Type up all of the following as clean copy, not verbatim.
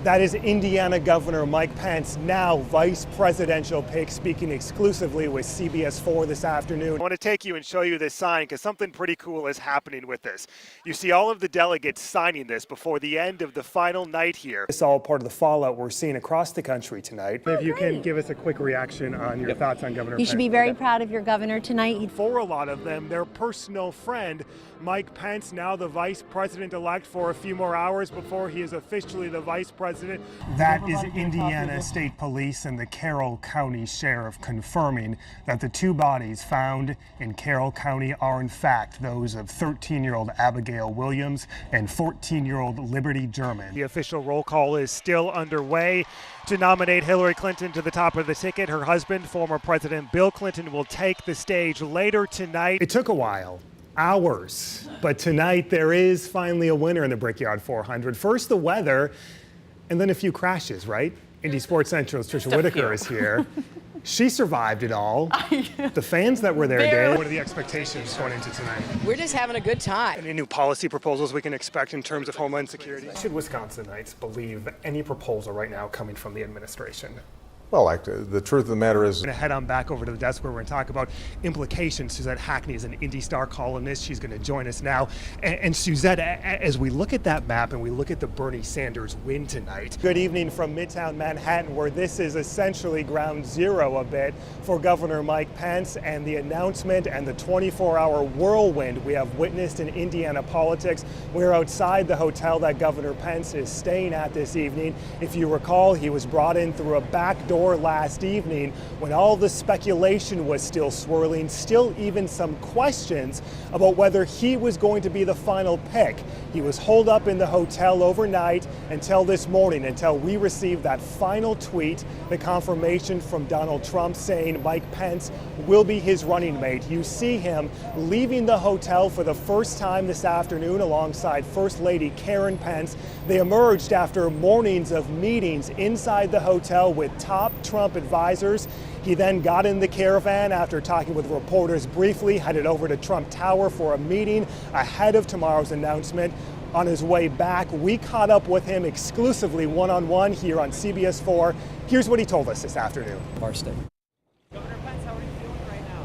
That is Indiana Governor Mike Pence, now vice presidential pick, speaking exclusively with CBS 4 this afternoon. I want to take you and show you this sign because something pretty cool is happening with this. You see all of the delegates signing this before the end of the final night here. It's all part of the fallout we're seeing across the country tonight. If you can give us a quick reaction on your thoughts on Governor Pence. You should be very proud of your governor tonight. For a lot of them, their personal friend, Mike Pence, now the vice president-elect for a few more hours before he is officially the vice president. That is Indiana State Police and the Carroll County Sheriff confirming that the two bodies found in Carroll County are in fact those of 13-year-old Abigail Williams and 14-year-old Liberty German. The official roll call is still underway to nominate Hillary Clinton to the top of the ticket. Her husband, former President Bill Clinton, will take the stage later tonight. It took a while. Hours. But tonight there is finally a winner in the Brickyard 400. First the weather, and then a few crashes, right? Indy Sports Central's Trisha Whitaker is here. She survived it all. The fans that were there did. What are the expectations going into tonight? We're just having a good time. Any new policy proposals we can expect in terms of Homeland Security? Should Wisconsinites believe any proposal right now coming from the administration? Well, the truth of the matter is... I'm going to head on back over to the desk where we're going to talk about implications. Suzette Hackney is an Indy Star columnist. She's going to join us now. And Suzette, as we look at that map and we look at the Bernie Sanders win tonight. Good evening from Midtown Manhattan, where this is essentially ground zero a bit for Governor Mike Pence and the announcement and the 24-hour whirlwind we have witnessed in Indiana politics. We're outside the hotel that Governor Pence is staying at this evening. If you recall, he was brought in through a back door last evening when all the speculation was still swirling, still even some questions about whether he was going to be the final pick. He was holed up in the hotel overnight until this morning, until we received that final tweet, the confirmation from Donald Trump saying Mike Pence will be his running mate. You see him leaving the hotel for the first time this afternoon alongside First Lady Karen Pence. They emerged after mornings of meetings inside the hotel with top Trump advisors. He then got in the caravan after talking with reporters briefly, headed over to Trump Tower for a meeting ahead of tomorrow's announcement. On his way back, we caught up with him exclusively one-on-one here on CBS 4. Here's what he told us this afternoon. Our state.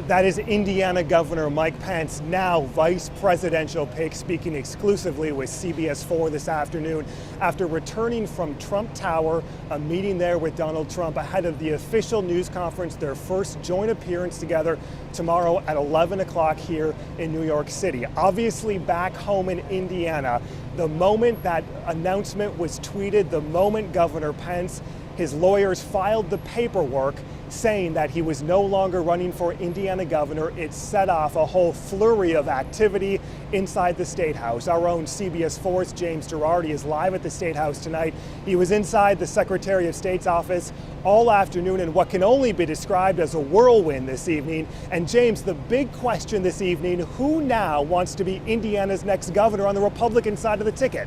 That is Indiana Governor Mike Pence, now vice presidential pick, speaking exclusively with CBS 4 this afternoon after returning from Trump Tower, a meeting there with Donald Trump ahead of the official news conference, their first joint appearance together tomorrow at 11 o'clock here in New York City. Obviously back home in Indiana, the moment that announcement was tweeted, the moment Governor Pence, his lawyers filed the paperwork saying that he was no longer running for Indiana governor, it set off a whole flurry of activity inside the State House. Our own CBS 4's James Girardi is live at the State House tonight. He was inside the Secretary of State's office all afternoon in what can only be described as a whirlwind this evening. And James, the big question this evening, who now wants to be Indiana's next governor on the Republican side of the ticket?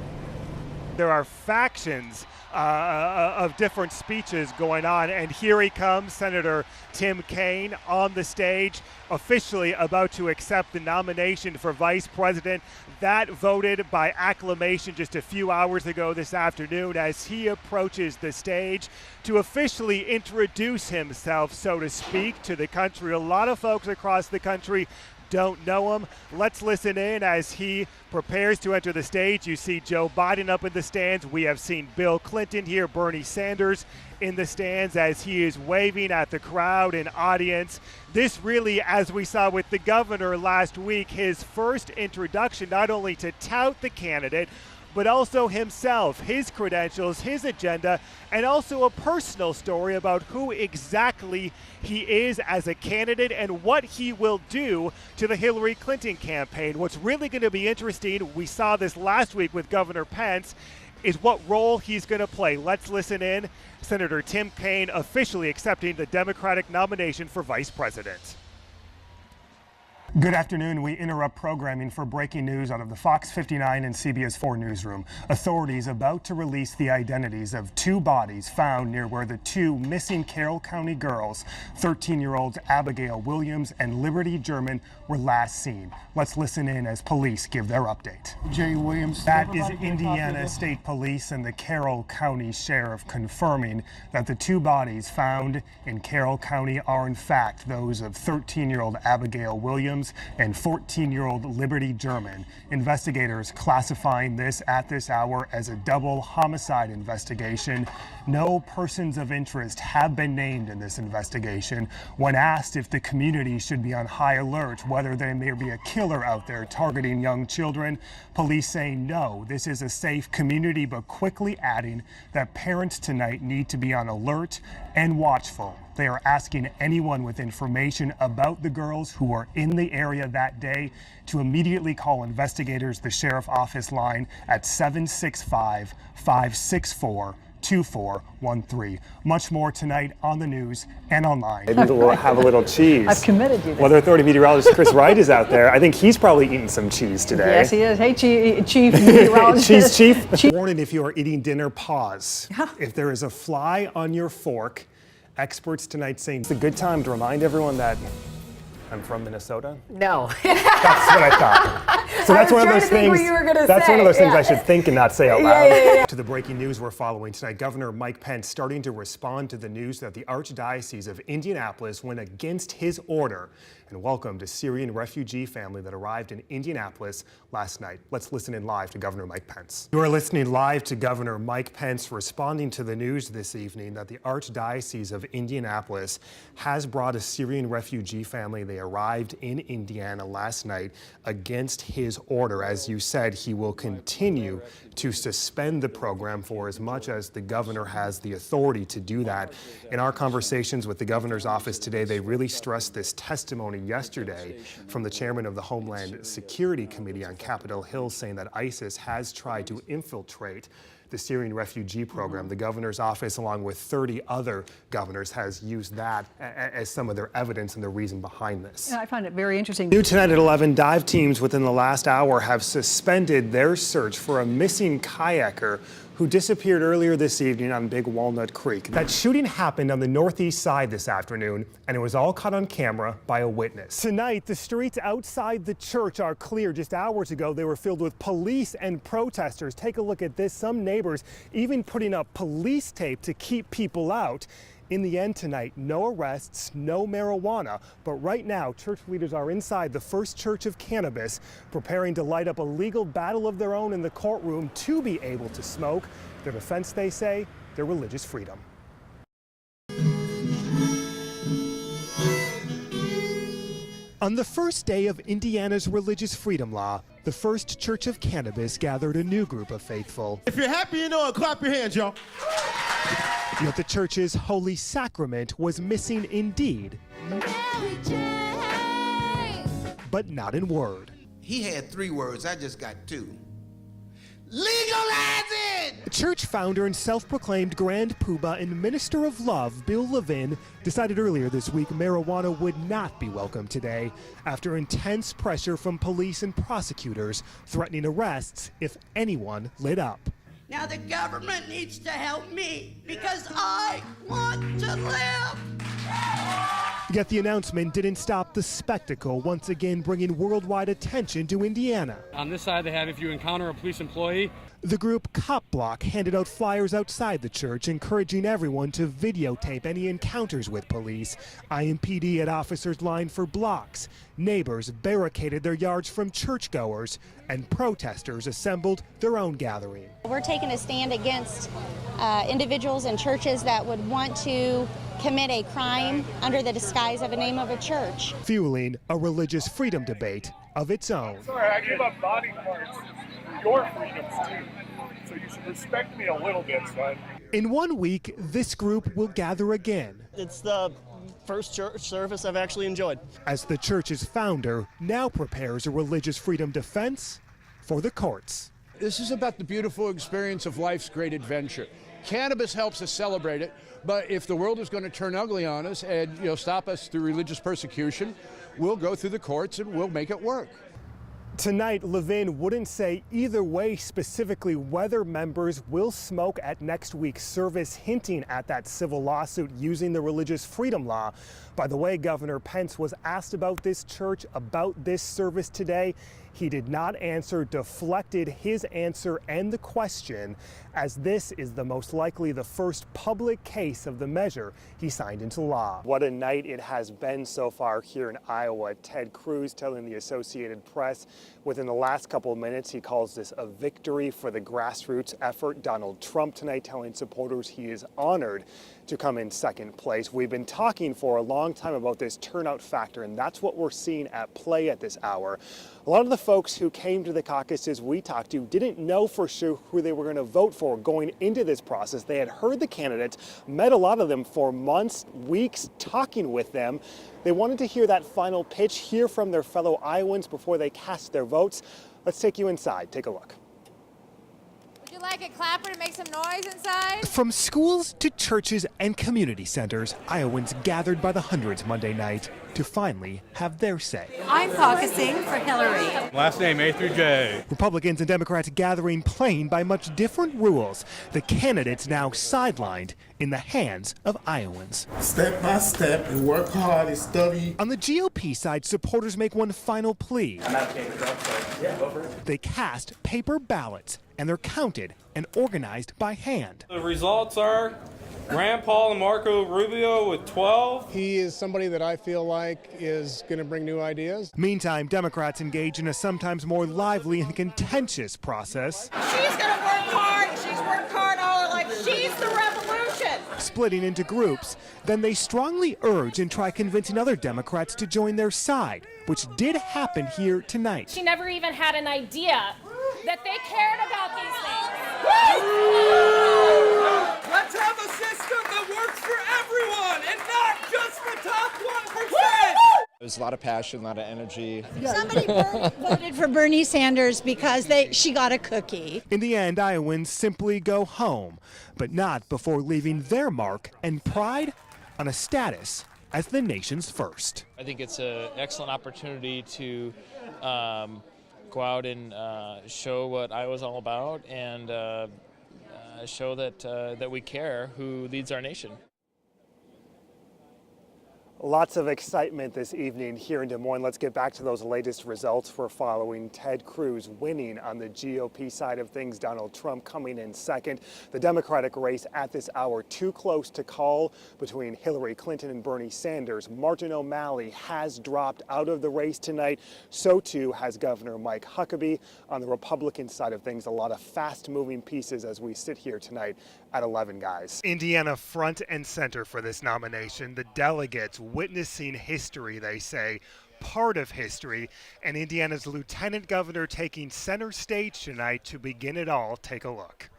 There are factions of different speeches going on, and here he comes, Senator Tim Kaine on the stage, officially about to accept the nomination for vice president. That voted by acclamation just a few hours ago this afternoon as he approaches the stage to officially introduce himself, so to speak, to the country. A lot of folks across the country don't know him. Let's listen in as he prepares to enter the stage. You see Joe Biden up in the stands. We have seen Bill Clinton here, Bernie Sanders in the stands as he is waving at the crowd and audience. This really, as we saw with the governor last week, his first introduction, not only to tout the candidate, but also himself, his credentials, his agenda, and also a personal story about who exactly he is as a candidate and what he will do to the Hillary Clinton campaign. What's really going to be interesting, we saw this last week with Governor Pence, is what role he's going to play. Let's listen in. Senator Tim Kaine officially accepting the Democratic nomination for vice president. Good afternoon. We interrupt programming for breaking news out of the Fox 59 and CBS 4 newsroom. Authorities about to release the identities of two bodies found near where the two missing Carroll County girls, 13-year-olds Abigail Williams and Liberty German, were last seen. Let's listen in as police give their update. Jay Williams. That is Indiana State Police and the Carroll County Sheriff confirming that the two bodies found in Carroll County are in fact those of 13-year-old Abigail Williams and 14-year-old Liberty German. Investigators classifying this at this hour as a double homicide investigation. No persons of interest have been named in this investigation. When asked if the community should be on high alert, whether there may be a killer out there targeting young children, police saying no, this is a safe community, but quickly adding that parents tonight need to be on alert and watchful. They are asking anyone with information about the girls who were in the area that day to immediately call investigators the sheriff office line at 765-564-2413. Much more tonight on the news and online. Maybe we'll have a little cheese. I've committed you. Weather Authority meteorologist Chris Wright is out there. I think he's probably eating some cheese today. Yes, he is. Hey, Chief Meteorologist. Cheese Chief. Warning: if you are eating dinner, pause. If there is a fly on your fork, experts tonight saying it's a good time to remind everyone that I'm from Minnesota. No. That's what I thought. So that's one of those things. That's one of those things I should think and not say out loud. To the breaking news we're following tonight, Governor Mike Pence starting to respond to the news that the Archdiocese of Indianapolis went against his order and welcomed a Syrian refugee family that arrived in Indianapolis last night. Let's listen in live to Governor Mike Pence. You are listening live to Governor Mike Pence responding to the news this evening that the Archdiocese of Indianapolis has brought a Syrian refugee family. They arrived in Indiana last night against his order. As you said, he will continue to suspend the program for as much as the governor has the authority to do that. In our conversations with the governor's office today, they really stressed this testimony yesterday from the chairman of the Homeland Security Committee on Capitol Hill, saying that ISIS has tried to infiltrate the Syrian refugee program. The governor's office, along with 30 other governors, has used that as some of their evidence and the reason behind this. I find it very interesting. New tonight at 11, dive teams within the last hour have suspended their search for a missing kayaker who disappeared earlier this evening on Big Walnut Creek. That shooting happened on the northeast side this afternoon, and it was all caught on camera by a witness. Tonight, the streets outside the church are clear. Just hours ago, they were filled with police and protesters. Take a look at this. Some neighbors even putting up police tape to keep people out. In the end tonight, no arrests, no marijuana, but right now church leaders are inside the First Church of Cannabis, preparing to light up a legal battle of their own in the courtroom to be able to smoke. Their defense, they say, their religious freedom. On the first day of Indiana's religious freedom law, the First Church of Cannabis gathered a new group of faithful. If you're happy, you know it, clap your hands, y'all. Yet the church's holy sacrament was missing indeed, but not in word. He had 3 words, I just got 2. Legalize it! Church founder and self-proclaimed Grand Poobah and Minister of Love, Bill Levin, decided earlier this week marijuana would not be welcome today after intense pressure from police and prosecutors threatening arrests if anyone lit up. Now the government needs to help me because I want to live. Yet the announcement didn't stop the spectacle, once again bringing worldwide attention to Indiana. On this side, they have if you encounter a police employee. The group Cop Block handed out flyers outside the church encouraging everyone to videotape any encounters with police. IMPD had officers lined for blocks. Neighbors barricaded their yards from churchgoers, and protesters assembled their own gathering. We're taking a stand against individuals and churches that would want to commit a crime under the disguise of a name of a church. Fueling a religious freedom debate of its own. Sorry, I give up body parts for your freedoms too. So you should respect me a little bit, son. In 1 week, this group will gather again. It's the first church service I've actually enjoyed. As the church's founder now prepares a religious freedom defense for the courts. This is about the beautiful experience of life's great adventure. Cannabis helps us celebrate it, but if the world is going to turn ugly on us and stop us through religious persecution, we'll go through the courts and we'll make it work. Tonight, Levin wouldn't say either way specifically whether members will smoke at next week's service, hinting at that civil lawsuit using the religious freedom law. By the way, Governor Pence was asked about this church, about this service today. He did not answer, deflected his answer and the question, as this is the most likely the first public case of the measure he signed into law. What a night it has been so far here in Iowa. Ted Cruz telling the Associated Press within the last couple of minutes he calls this a victory for the grassroots effort. Donald Trump tonight telling supporters he is honored to come in second place. We've been talking for a long time about this turnout factor, and that's what we're seeing at play at this hour. A lot of the folks who came to the caucuses we talked to didn't know for sure who they were going to vote for going into this process. They had heard the candidates, met a lot of them for months, weeks, talking with them. They wanted to hear that final pitch, hear from their fellow Iowans before they cast their votes. Let's take you inside. Take a look. Would you like a clapper to make some noise inside? From schools to churches and community centers, Iowans gathered by the hundreds Monday night to finally have their say. I'm caucusing for Hillary. Last name A through J. Republicans and Democrats gathering, playing by much different rules. The candidates now sidelined in the hands of Iowans. Step by step and work hard and study. On the GOP side, supporters make one final plea. They cast paper ballots, and they're counted and organized by hand. The results are Rand Paul and Marco Rubio with 12. He is somebody that I feel like is going to bring new ideas. Meantime, Democrats engage in a sometimes more lively and contentious process. She's gonna work hard. She's worked hard all her life. She's the revolution. Splitting into groups, then they strongly urge and try convincing other Democrats to join their side, which did happen here tonight. She never even had an idea that they cared about these things. Let's have a system that works for everyone and not just the top 1%. There's a lot of passion, a lot of energy. Somebody voted for Bernie Sanders because she got a cookie. In the end, Iowans simply go home, but not before leaving their mark and pride on a status as the nation's first. I think it's an excellent opportunity to go out and show what Iowa's all about and show that we care who leads our nation. Lots of excitement this evening here in Des Moines. Let's get back to those latest results we're following. Ted Cruz winning on the GOP side of things. Donald Trump coming in second. The Democratic race at this hour too close to call between Hillary Clinton and Bernie Sanders. Martin O'Malley has dropped out of the race tonight. So too has Governor Mike Huckabee. On the Republican side of things, a lot of fast-moving pieces as we sit here tonight at 11 guys. Indiana front and center for this nomination. The delegates witnessing history, they say, part of history, and Indiana's lieutenant governor taking center stage tonight to begin it all. Take a look.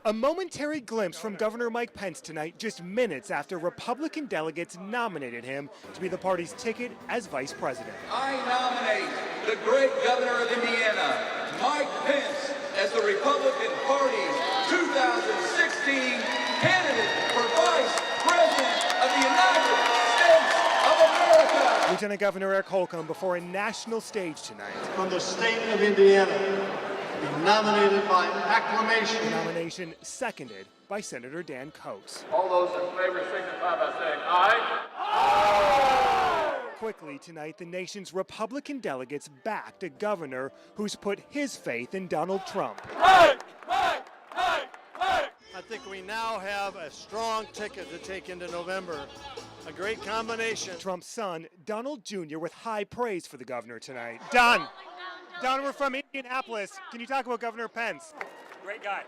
A momentary glimpse from Governor Mike Pence tonight, just minutes after Republican delegates nominated him to be the party's ticket as vice president. I nominate the great governor of Indiana, Mike Pence, as the Republican Party's 2016 candidate for vice president of the United States of America. Lieutenant Governor Eric Holcomb before a national stage tonight. From the state of Indiana, be nominated by acclamation. The nomination seconded by Senator Dan Coates. All those in favor signify by saying aye. Quickly tonight, the nation's Republican delegates backed a governor who's put his faith in Donald Trump. I think we now have a strong ticket to take into November. A great combination. Trump's son, Donald Jr., with high praise for the governor tonight. Don, we're from Indianapolis. Can you talk about Governor Pence? Great guy.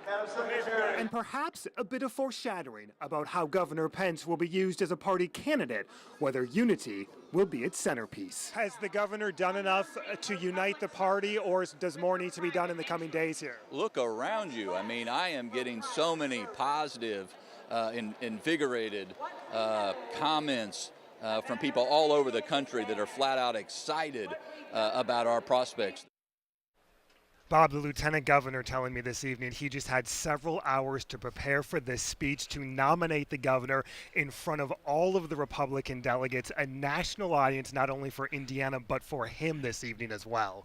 And perhaps a bit of foreshadowing about how Governor Pence will be used as a party candidate, whether unity will be its centerpiece. Has the governor done enough to unite the party, or does more need to be done in the coming days here? Look around you. I mean, I am getting so many positive, invigorated comments from people all over the country that are flat out excited about our prospects. Bob, the lieutenant governor, telling me this evening he just had several hours to prepare for this speech to nominate the governor in front of all of the Republican delegates, a national audience not only for Indiana but for him this evening as well.